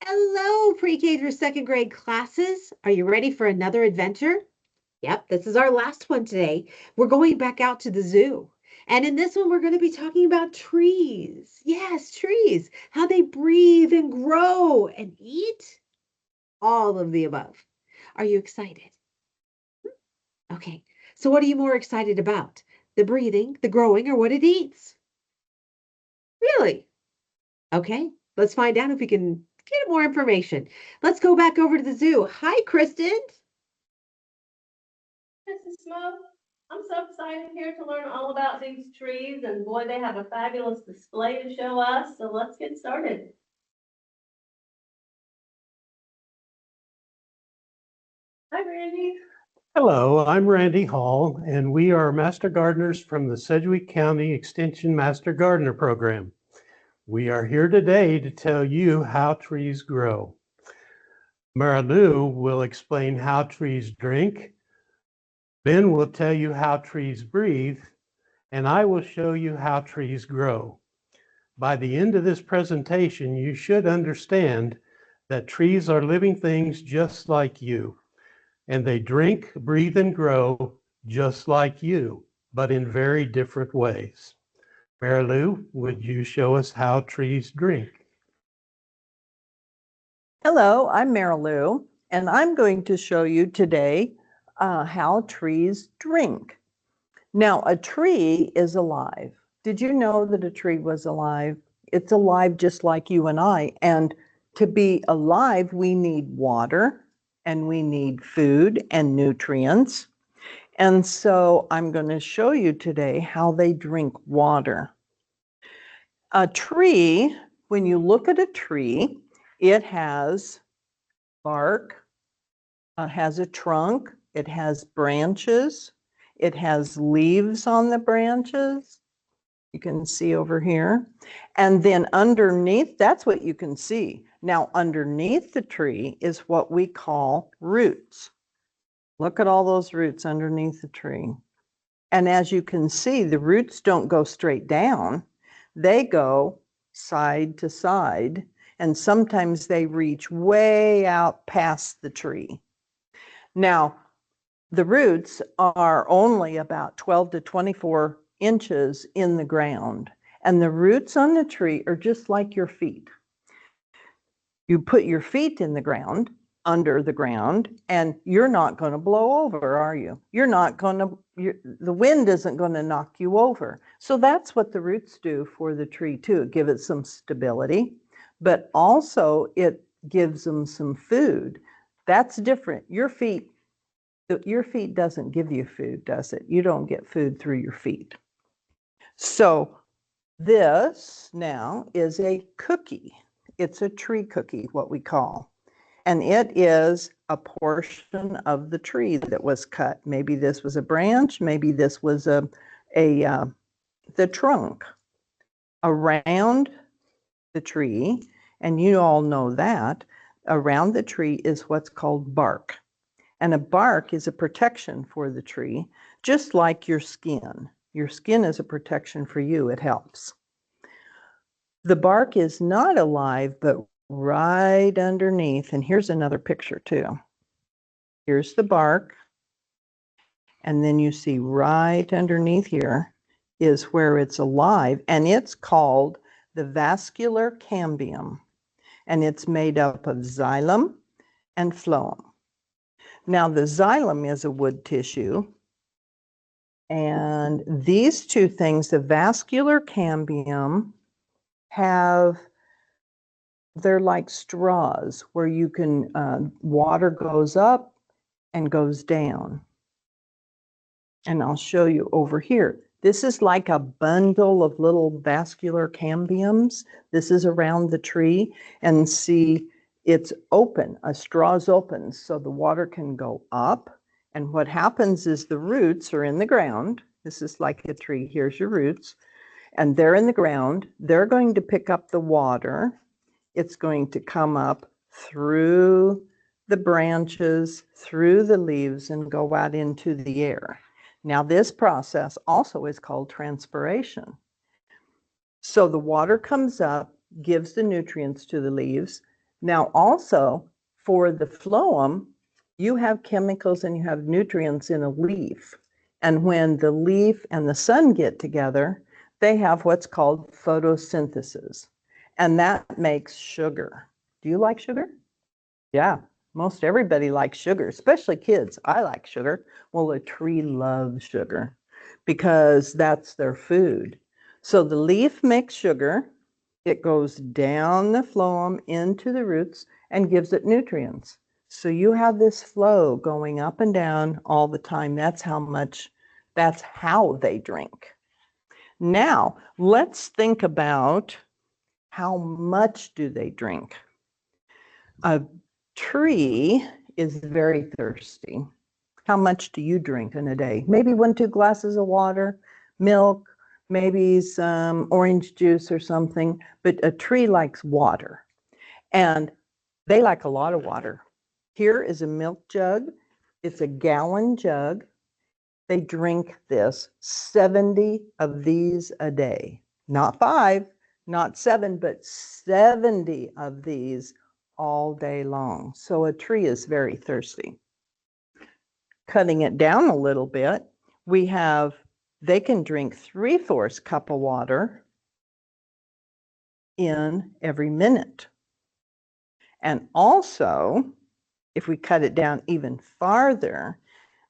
Hello, pre-K through second grade classes. Are you ready for another adventure? Yep, this is our last one today. We're going back out to the zoo. And in this one, we're going to be talking about trees. Yes, trees, how they breathe and grow and eat. All of the above. Are you excited? Okay, so what are you more excited about? The breathing, the growing, or what it eats? Really? Okay, let's find out if we can get more information. Let's go back over to the zoo. Hi, Kristen. Mrs. Smoke, I'm so excited here to learn all about these trees, and boy, they have a fabulous display to show us, so let's get started. Hi, Randy. Hello, I'm Randy Hall, and we are Master Gardeners from the Sedgwick County Extension Master Gardener Program. We are here today to tell you how trees grow. Marilu will explain how trees drink. Ben will tell you how trees breathe, and I will show you how trees grow. By the end of this presentation, you should understand that trees are living things just like you. And they drink, breathe, and grow just like you, but in very different ways. Marilu, would you show us how trees drink? Hello, I'm Marilu, and I'm going to show you today how trees drink. Now, a tree is alive. Did you know that a tree was alive? It's alive just like you and I. And to be alive, we need water and we need food and nutrients. And so I'm going to show you today how they drink water. A tree, when you look at a tree, it has bark, has a trunk, it has branches, it has leaves on the branches. You can see over here. And then underneath, that's what you can see. Now, underneath the tree is what we call roots. Look at all those roots underneath the tree. And as you can see, the roots don't go straight down. They go side to side, and sometimes they reach way out past the tree. Now, the roots are only about 12 to 24 inches in the ground, and the roots on the tree are just like your feet. You put your feet in the ground, under the ground, and you're not going to blow over, are you? You're not going to, the wind isn't going to knock you over. So that's what the roots do for the tree too. Give it some stability, but also it gives them some food. That's different. Your feet doesn't give you food, does it? You don't get food through your feet. So this now is a cookie. It's a tree cookie, what we call. And it is a portion of the tree that was cut. Maybe this was a branch, maybe this was the trunk. Around the tree, and you all know that, around the tree is what's called bark. And a bark is a protection for the tree, just like your skin. Your skin is a protection for you, it helps. The bark is not alive, but right underneath, and here's another picture too. Here's the bark, and then you see right underneath here is where it's alive, and it's called the vascular cambium, and it's made up of xylem and phloem. Now, the xylem is a wood tissue, and these two things, the vascular cambium, they're like straws where you can, water goes up and goes down. And I'll show you over here. This is like a bundle of little vascular cambiums. This is around the tree, and see, it's open, a straw's open, so the water can go up. And what happens is the roots are in the ground. This is like a tree, here's your roots. And they're in the ground. They're going to pick up the water. It's going to come up through the branches, through the leaves, and go out into the air. Now, this process also is called transpiration. So the water comes up, gives the nutrients to the leaves. Now, also for the phloem, you have chemicals and you have nutrients in a leaf. And when the leaf and the sun get together, they have what's called photosynthesis. And that makes sugar. Do you like sugar? Yeah, most everybody likes sugar, especially kids. I like sugar. Well, a tree loves sugar because that's their food. So the leaf makes sugar. It goes down the phloem into the roots and gives it nutrients. So you have this flow going up and down all the time. That's how they drink. Now, let's think about how much do they drink? A tree is very thirsty. How much do you drink in a day? Maybe 1, 2 glasses of water, milk, maybe some orange juice or something, but a tree likes water and they like a lot of water. Here is a milk jug. It's a gallon jug. They drink this 70 of these a day. Not 5, not 7, but 70 of these all day long. So a tree is very thirsty. Cutting it down a little bit, they can drink 3/4 cup of water in every minute. And also, if we cut it down even farther,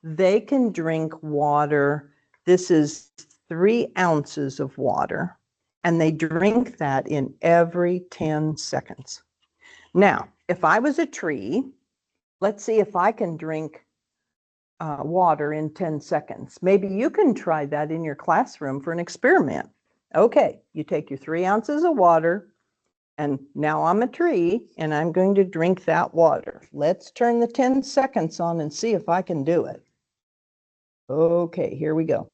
they can drink water. This is 3 ounces of water, and they drink that in every 10 seconds. Now, if I was a tree, let's see if I can drink water in 10 seconds. Maybe you can try that in your classroom for an experiment. Okay, you take your 3 ounces of water, and now I'm a tree, and I'm going to drink that water. Let's turn the 10 seconds on and see if I can do it. Okay, here we go.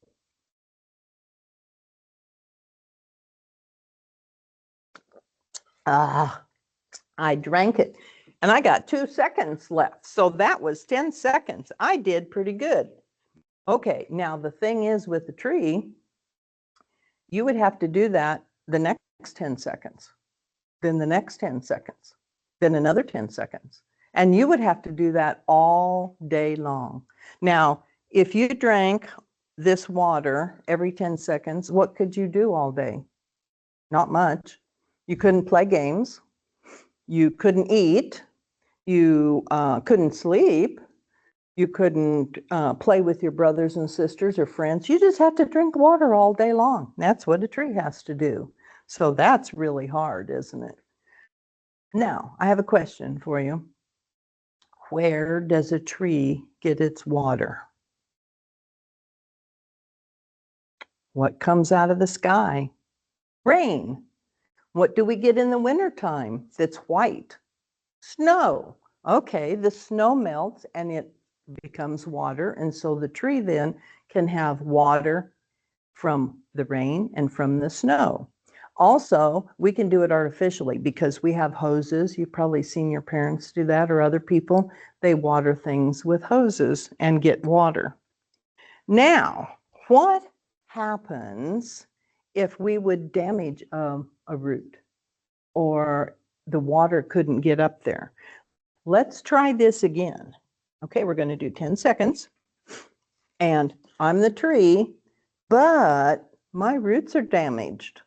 I drank it, and I got 2 seconds left. So that was 10 seconds. I did pretty good. Okay, now the thing is with the tree, you would have to do that the next 10 seconds, then the next 10 seconds, then another 10 seconds. And you would have to do that all day long. Now, if you drank this water every 10 seconds, what could you do all day? Not much. You couldn't play games. You couldn't eat. You couldn't sleep. You couldn't play with your brothers and sisters or friends. You just have to drink water all day long. That's what a tree has to do. So that's really hard, isn't it? Now, I have a question for you. Where does a tree get its water? What comes out of the sky? Rain. What do we get in the wintertime that's white? Snow. Okay, the snow melts and it becomes water. And so the tree then can have water from the rain and from the snow. Also, we can do it artificially because we have hoses. You've probably seen your parents do that or other people. They water things with hoses and get water. Now, what happens if we would damage a root or the water couldn't get up there? Let's try this again. Okay, we're going to do 10 seconds. And I'm the tree, but my roots are damaged.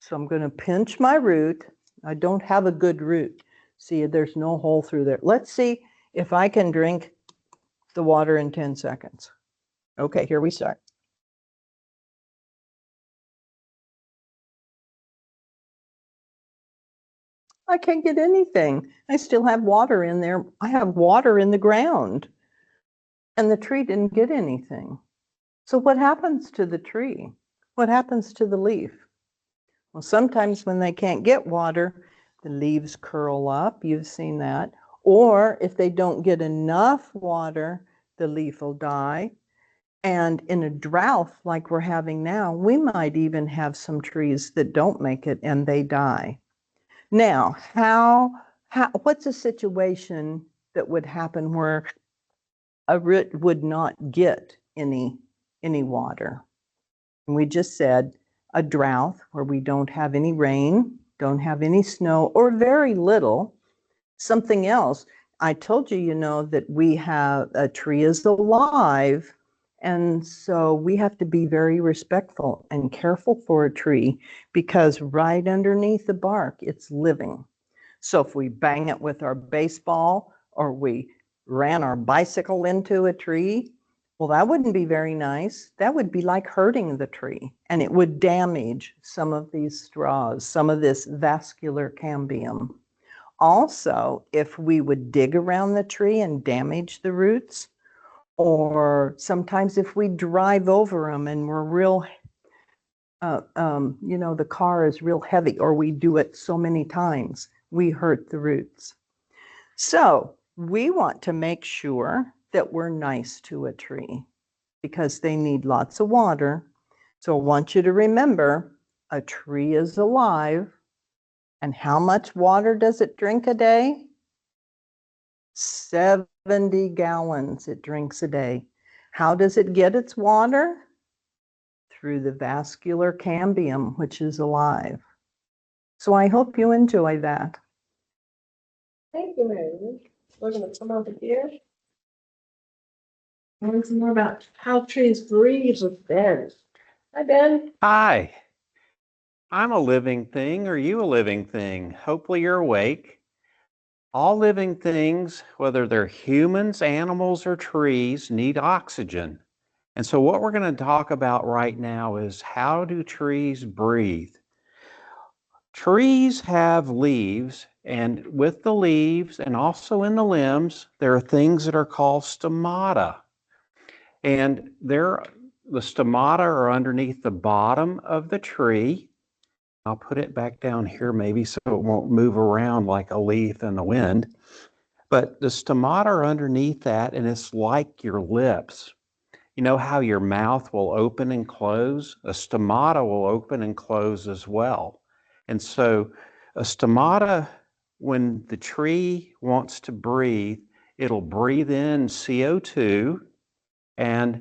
So I'm going to pinch my root. I don't have a good root. See, there's no hole through there. Let's see if I can drink the water in 10 seconds. Okay, here we start. I can't get anything. I still have water in there. I have water in the ground. And the tree didn't get anything. So what happens to the tree? What happens to the leaf? Well, sometimes when they can't get water, the leaves curl up. You've seen that. Or if they don't get enough water, the leaf will die. And in a drought like we're having now, we might even have some trees that don't make it and they die. Now, what's a situation that would happen where a root would not get any water? And we just said a drought where we don't have any rain, don't have any snow, or very little. Something else, I told you, that we have a tree is alive. And so we have to be very respectful and careful for a tree because right underneath the bark, it's living. So if we bang it with our baseball or we ran our bicycle into a tree, well, that wouldn't be very nice. That would be like hurting the tree, and it would damage some of these straws, some of this vascular cambium. Also, if we would dig around the tree and damage the roots, or sometimes if we drive over them and we're real, the car is real heavy, or we do it so many times, we hurt the roots. So we want to make sure that we're nice to a tree because they need lots of water. So I want you to remember a tree is alive. And how much water does it drink a day? 70 gallons it drinks a day. How does it get its water? Through the vascular cambium, which is alive. So I hope you enjoy that. Thank you, Mary Lou. We're gonna come over here. Learn some more about how trees breathe with Ben. Hi, Ben. Hi, I'm a living thing. Are you a living thing? Hopefully you're awake. All living things, whether they're humans, animals, or trees, need oxygen. And so what we're going to talk about right now is how do trees breathe? Trees have leaves, and with the leaves and also in the limbs, there are things that are called stomata. And the stomata are underneath the bottom of the tree. I'll put it back down here maybe so it won't move around like a leaf in the wind. But the stomata are underneath that, and it's like your lips. You know how your mouth will open and close? A stomata will open and close as well. And so a stomata, when the tree wants to breathe, it'll breathe in CO2 and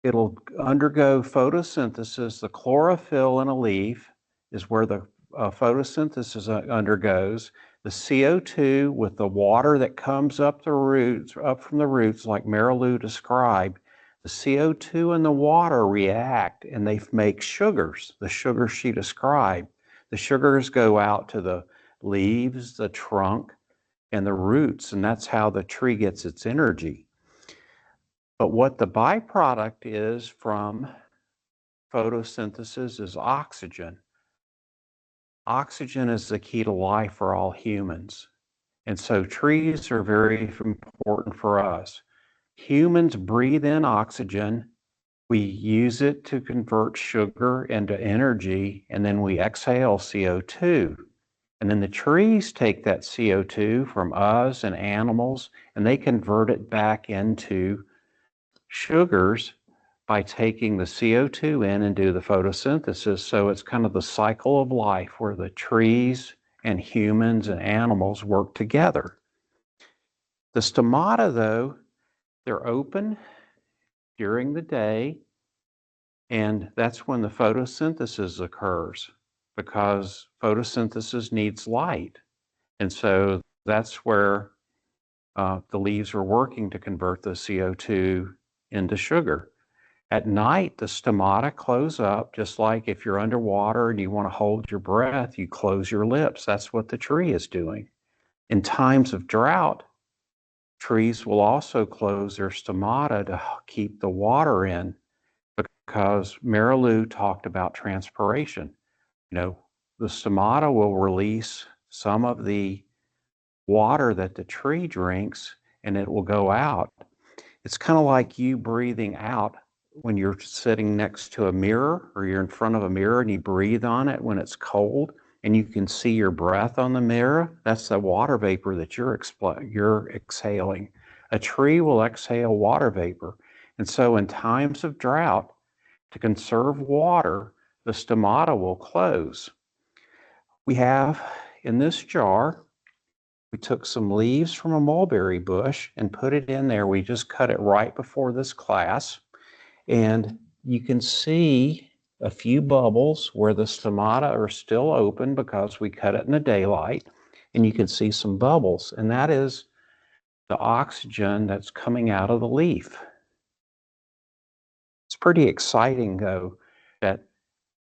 it'll undergo photosynthesis. The chlorophyll in a leaf is where the photosynthesis undergoes. The CO2 with the water that comes up from the roots, like Mary Lou described, the CO2 and the water react and they make sugars, the sugars she described. The sugars go out to the leaves, the trunk, and the roots, and that's how the tree gets its energy. But what the byproduct is from photosynthesis is oxygen. Oxygen is the key to life for all humans. And so trees are very important for us. Humans breathe in oxygen. We use it to convert sugar into energy, and then we exhale CO2. And then the trees take that CO2 from us and animals, and they convert it back into sugars by taking the CO2 in and do the photosynthesis. So it's kind of the cycle of life where the trees and humans and animals work together. The stomata, though, they're open during the day, and that's when the photosynthesis occurs because photosynthesis needs light. And so that's where the leaves are working to convert the CO2 into sugar. At night, the stomata close up, just like if you're underwater and you want to hold your breath, you close your lips. That's what the tree is doing. In times of drought, trees will also close their stomata to keep the water in because Mary Lou talked about transpiration. The stomata will release some of the water that the tree drinks and it will go out. It's kind of like you breathing out when you're sitting next to a mirror or you're in front of a mirror and you breathe on it when it's cold and you can see your breath on the mirror. That's the water vapor that you're exhaling. A tree will exhale water vapor. And so in times of drought, to conserve water, the stomata will close. We have in this jar, we took some leaves from a mulberry bush and put it in there. We just cut it right before this class. And you can see a few bubbles where the stomata are still open because we cut it in the daylight, and you can see some bubbles, and that is the oxygen that's coming out of the leaf. It's pretty exciting, though, that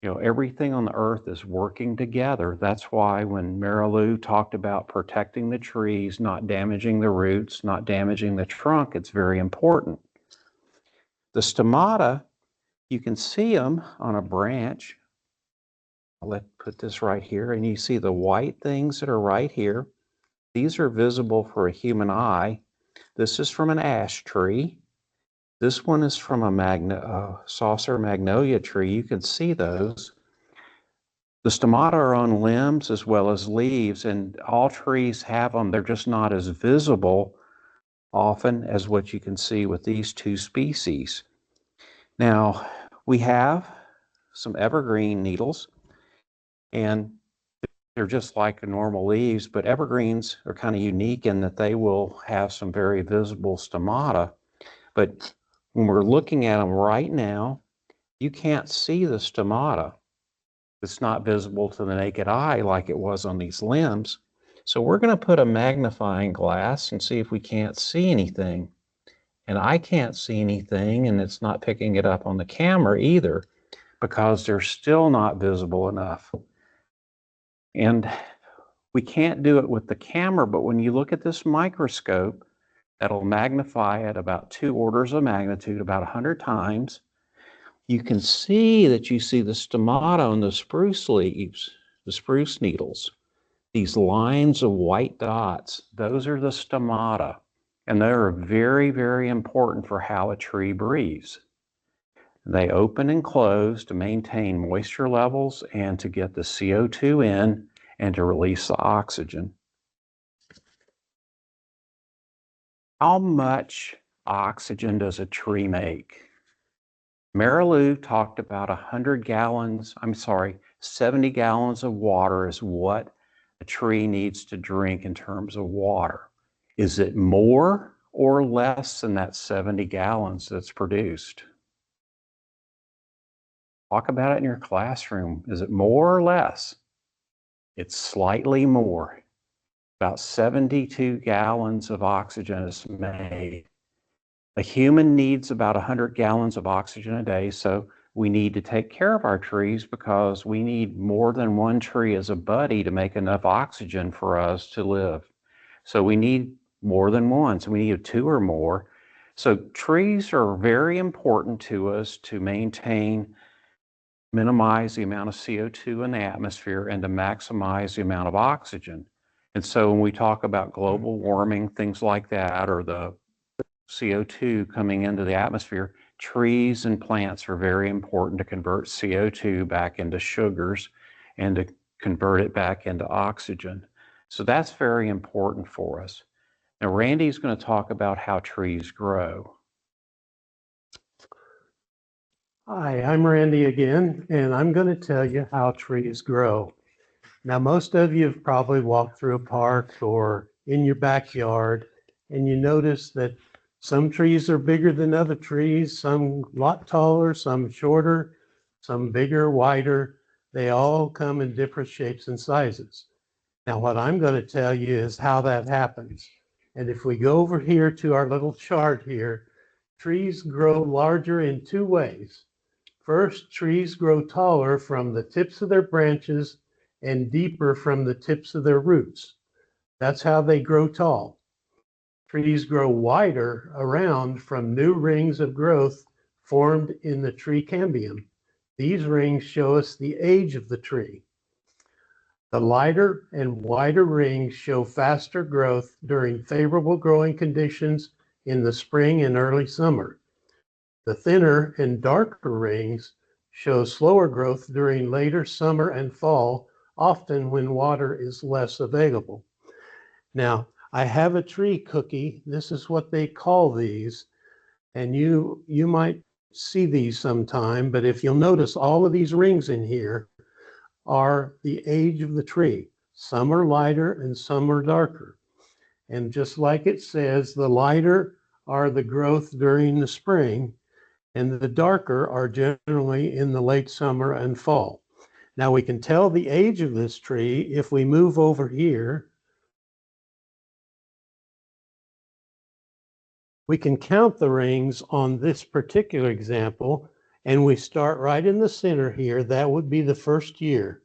everything on the earth is working together. That's why when Marilou talked about protecting the trees, not damaging the roots, not damaging the trunk, it's very important. The stomata, you can see them on a branch. Let's put this right here, and you see the white things that are right here. These are visible for a human eye. This is from an ash tree. This one is from a saucer magnolia tree. You can see those. The stomata are on limbs as well as leaves, and all trees have them. They're just not as visible often as what you can see with these two species. Now, we have some evergreen needles, and they're just like normal leaves, but evergreens are kind of unique in that they will have some very visible stomata. But when we're looking at them right now, you can't see the stomata. It's not visible to the naked eye like it was on these limbs. So we're going to put a magnifying glass and see if we can't see anything. And I can't see anything, and it's not picking it up on the camera either because they're still not visible enough. And we can't do it with the camera, but when you look at this microscope, that'll magnify it about 2 orders of magnitude, about 100 times. You can see that you see the stomata on the spruce leaves, the spruce needles. These lines of white dots, those are the stomata. And they are very, very important for how a tree breathes. They open and close to maintain moisture levels and to get the CO2 in and to release the oxygen. How much oxygen does a tree make? Marilou talked about 70 gallons of water is what a tree needs to drink in terms of water. Is it more or less than that 70 gallons that's produced? Talk about it in your classroom. Is it more or less? It's slightly more. About 72 gallons of oxygen is made. A human needs about 100 gallons of oxygen a day, so we need to take care of our trees because we need more than one tree as a buddy to make enough oxygen for us to live. So we need more than one, so we need 2 or more. So trees are very important to us to minimize the amount of CO2 in the atmosphere and to maximize the amount of oxygen. And so when we talk about global warming, things like that, or the CO2 coming into the atmosphere, trees and plants are very important to convert CO2 back into sugars and to convert it back into oxygen. So that's very important for us. Now, Randy's going to talk about how trees grow. Hi, I'm Randy again, and I'm going to tell you how trees grow. Now, most of you have probably walked through a park or in your backyard, and you notice that some trees are bigger than other trees, some a lot taller, some shorter, some bigger, wider. They all come in different shapes and sizes. Now, what I'm going to tell you is how that happens. And if we go over here to our little chart here, trees grow larger in 2 ways. First, trees grow taller from the tips of their branches and deeper from the tips of their roots. That's how they grow tall. Trees grow wider around from new rings of growth formed in the tree cambium. These rings show us the age of the tree. The lighter and wider rings show faster growth during favorable growing conditions in the spring and early summer. The thinner and darker rings show slower growth during later summer and fall, often when water is less available. Now, I have a tree cookie. This is what they call these. And you might see these sometime, but if you'll notice, all of these rings in here are the age of the tree. Some are lighter and some are darker. And just like it says, the lighter are the growth during the spring, and the darker are generally in the late summer and fall. Now we can tell the age of this tree if we move over here. We can count the rings on this particular example, and we start right in the center here. That would be the first year.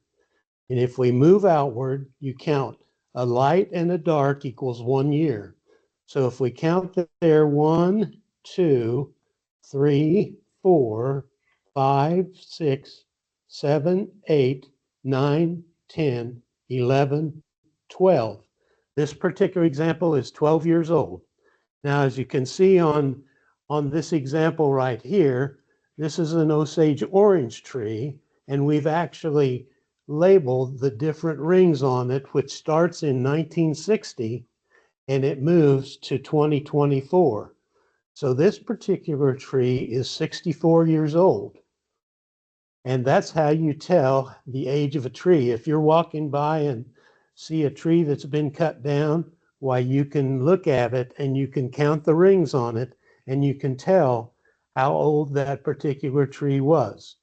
And if we move outward, you count a light and a dark equals 1 year. So if we count there, 1, 2, 3, 4, 5, 6, 7, 8, 9, 10, 11, 12. This particular example is 12 years old. Now, as you can see on this example right here, this is an Osage orange tree, and we've actually labeled the different rings on it, which starts in 1960 and it moves to 2024. So this particular tree is 64 years old. And that's how you tell the age of a tree. If you're walking by and see a tree that's been cut down, why, you can look at it and you can count the rings on it and you can tell how old that particular tree was.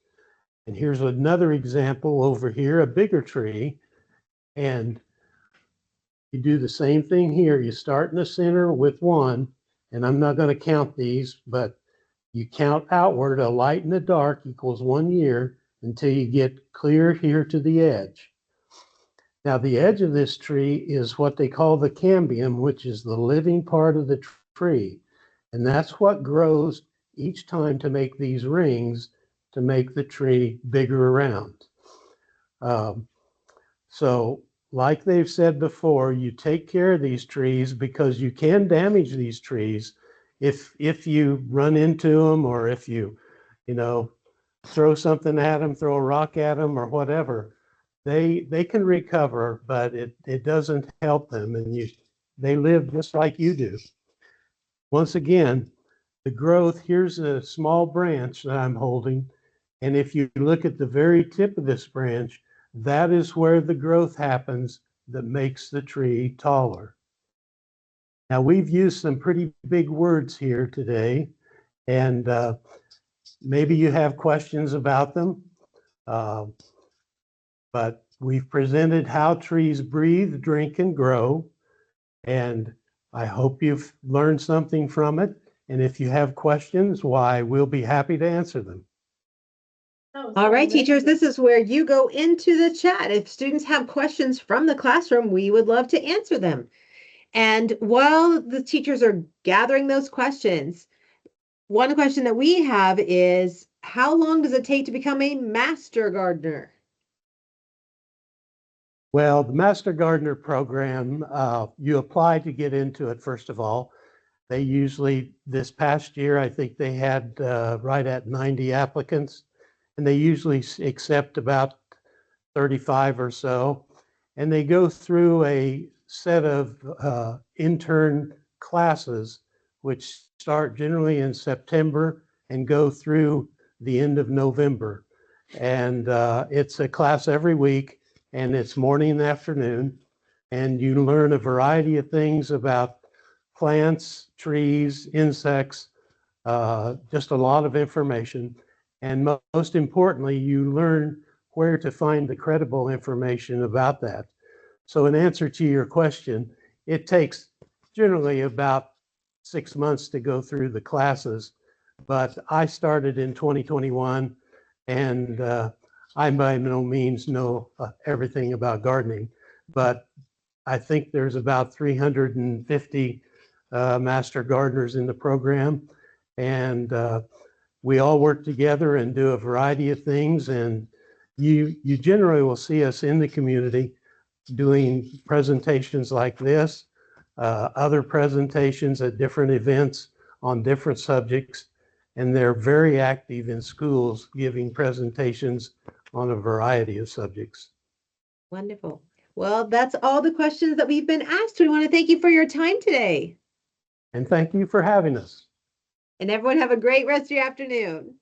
And here's another example over here, a bigger tree. And you do the same thing here. You start in the center with 1, and I'm not going to count these, but you count outward. A light and a dark equals 1 year until you get clear here to the edge. Now, the edge of this tree is what they call the cambium, which is the living part of the tree. And that's what grows each time to make these rings to make the tree bigger around. So like they've said before, you take care of these trees because you can damage these trees if you run into them, or if you throw something at them, throw a rock at them or whatever. They can recover, but it doesn't help them, and they live just like you do. Once again, the growth, here's a small branch that I'm holding, and if you look at the very tip of this branch, that is where the growth happens that makes the tree taller. Now, we've used some pretty big words here today, and maybe you have questions about them. But we've presented how trees breathe, drink, and grow. And I hope you've learned something from it. And if you have questions, why, we'll be happy to answer them. All right, teachers, this is where you go into the chat. If students have questions from the classroom, we would love to answer them. And while the teachers are gathering those questions, one question that we have is, how long does it take to become a master gardener? Well, the Master Gardener program, you apply to get into it, first of all. They usually, this past year, I think they had right at 90 applicants, and they usually accept about 35 or so. And they go through a set of intern classes, which start generally in September and go through the end of November. And it's a class every week, and it's morning and afternoon. And you learn a variety of things about plants, trees, insects, just a lot of information. And most importantly, you learn where to find the credible information about that. So in answer to your question, it takes generally about 6 months to go through the classes, but I started in 2021, and I by no means know everything about gardening, but I think there's about 350 master gardeners in the program, and we all work together and do a variety of things, and you generally will see us in the community doing presentations like this, other presentations at different events on different subjects, and they're very active in schools giving presentations on a variety of subjects. Wonderful. Well, that's all the questions that we've been asked. We want to thank you for your time today. And thank you for having us. And everyone have a great rest of your afternoon.